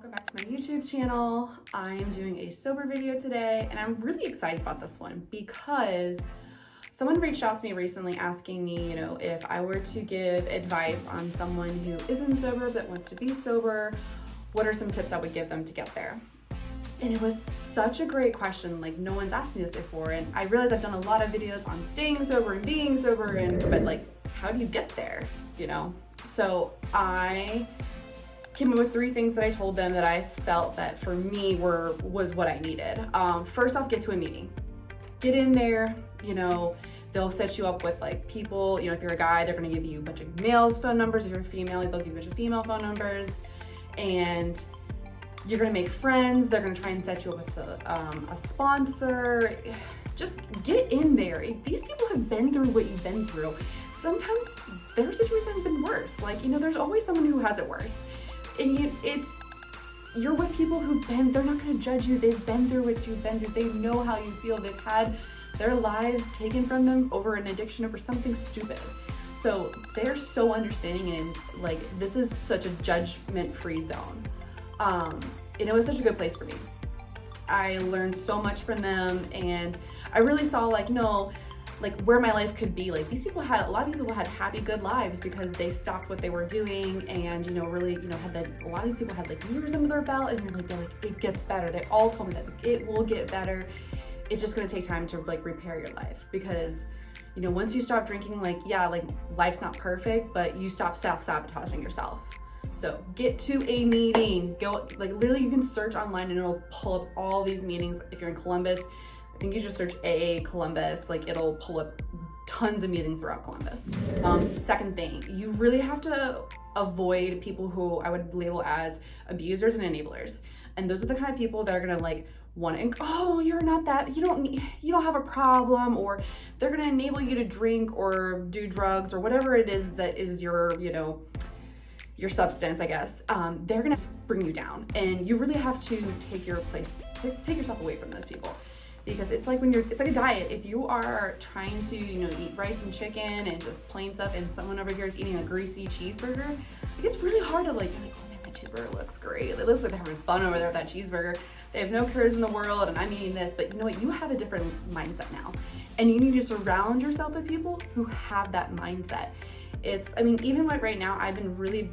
Welcome back to my YouTube channel. I am doing a sober video today and I'm really excited about this one because someone reached out to me recently asking me, if I were to give advice on someone who isn't sober but wants to be sober, what are some tips I would give them to get there? And it was such a great question, like no one's asked me this before, and I realized I've done a lot of videos on staying sober and being sober, but like, how do you get there, So I came up with 3 things that I told them that I felt that for me was what I needed. First off, get to a meeting. Get in there, they'll set you up with like people, if you're a guy, they're gonna give you a bunch of males' phone numbers. If you're a female, they'll give you a bunch of female phone numbers. And you're gonna make friends. They're gonna try and set you up with a sponsor. Just get in there. If these people have been through what you've been through, sometimes their situations have been worse. Like, there's always someone who has it worse. And you're with people they're not gonna judge you. They've been through what you've been through. They know how you feel. They've had their lives taken from them over an addiction, over something stupid. So they're so understanding, and like, this is such a judgment-free zone. And it was such a good place for me. I learned so much from them, and I really saw where my life could be. Like, a lot of people had happy, good lives because they stopped what they were doing, and really, a lot of these people had like years under their belt, and they're like, it gets better. They all told me that it will get better. It's just gonna take time to like repair your life, because once you stop drinking, life's not perfect, but you stop self-sabotaging yourself. So get to a meeting. Go, literally you can search online and it'll pull up all these meetings. If you're in Columbus, I think you just search AA Columbus, it'll pull up tons of meetings throughout Columbus. Second thing, you really have to avoid people who I would label as abusers and enablers. And those are the kind of people that are gonna want to, oh, you're not that, you don't have a problem, or they're gonna enable you to drink or do drugs or whatever it is that is your, your substance, I guess. They're gonna bring you down, and you really have to take yourself away from those people. Because it's like it's like a diet. If you are trying to, eat rice and chicken and just plain stuff, and someone over here is eating a greasy cheeseburger, it's really hard to you're like, oh man, that cheeseburger looks great. It looks like they're having fun over there with that cheeseburger. They have no cares in the world, and I'm eating this, but you know what? You have a different mindset now. And you need to surround yourself with people who have that mindset. Even right now, I've been really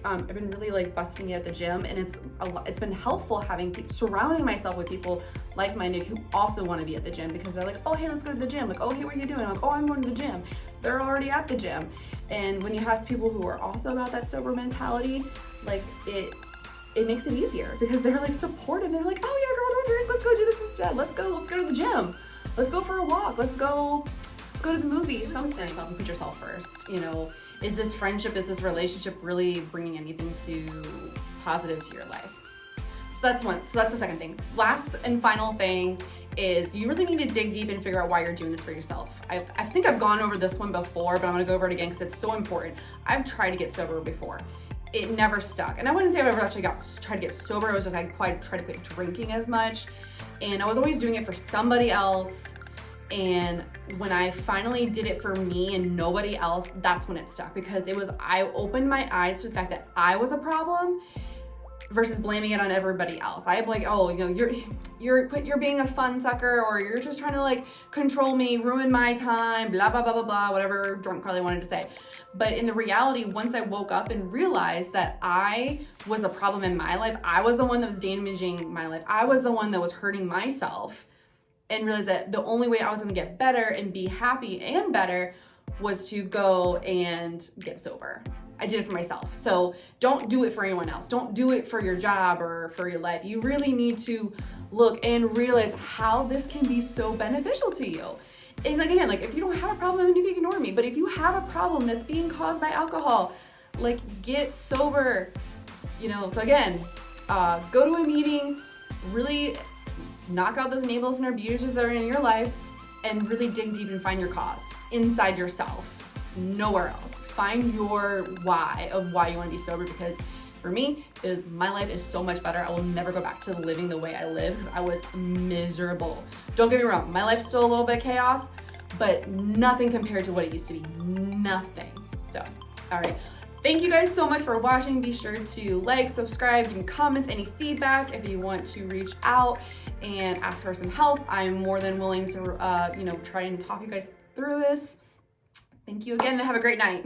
I've been really busting it at the gym, and it's been helpful surrounding myself with people like-minded who also want to be at the gym, because they're like, oh hey, let's go to the gym. Like, oh hey, what are you doing? I'm like, oh, I'm going to the gym. They're already at the gym. And when you have people who are also about that sober mentality, it makes it easier, because they're supportive. They're like, oh yeah, girl, don't drink, let's go do this instead. Let's go to the gym. Let's go for a walk. Let's go to the movies. Something yourself and put yourself first. Is this friendship, is this relationship really bringing anything positive to your life? So that's one. So that's the second thing. Last and final thing is you really need to dig deep and figure out why you're doing this for yourself. I think I've gone over this one before, but I'm gonna go over it again because it's so important. I've tried to get sober before. It never stuck. And I wouldn't say I've ever actually tried to get sober. It was just I tried to quit drinking as much. And I was always doing it for somebody else. And when I finally did it for me and nobody else, that's when it stuck, because I opened my eyes to the fact that I was a problem versus blaming it on everybody else. I'm like, oh, you're being a fun sucker, or you're just trying to control me, ruin my time, blah, blah, blah, blah, blah, whatever drunk Carly wanted to say. But in the reality, once I woke up and realized that I was a problem in my life, I was the one that was damaging my life, I was the one that was hurting myself, and realized that the only way I was gonna get better and be happy and better was to go and get sober. I did it for myself. So don't do it for anyone else. Don't do it for your job or for your life. You really need to look and realize how this can be so beneficial to you. And again, if you don't have a problem, then you can ignore me. But if you have a problem that's being caused by alcohol, get sober. So again, go to a meeting, really knock out those enablers and abusers that are in your life, and really dig deep and find your cause inside yourself, nowhere else. Find your why of why you want to be sober, because for me, my life is so much better. I will never go back to living the way I live, because I was miserable. Don't get me wrong, my life's still a little bit chaos, but nothing compared to what it used to be. Nothing. So, all right. Thank you guys so much for watching. Be sure to like, subscribe, give me comments, any feedback. If you want to reach out and ask for some help, I'm more than willing to, try and talk you guys through this. Thank you again and have a great night.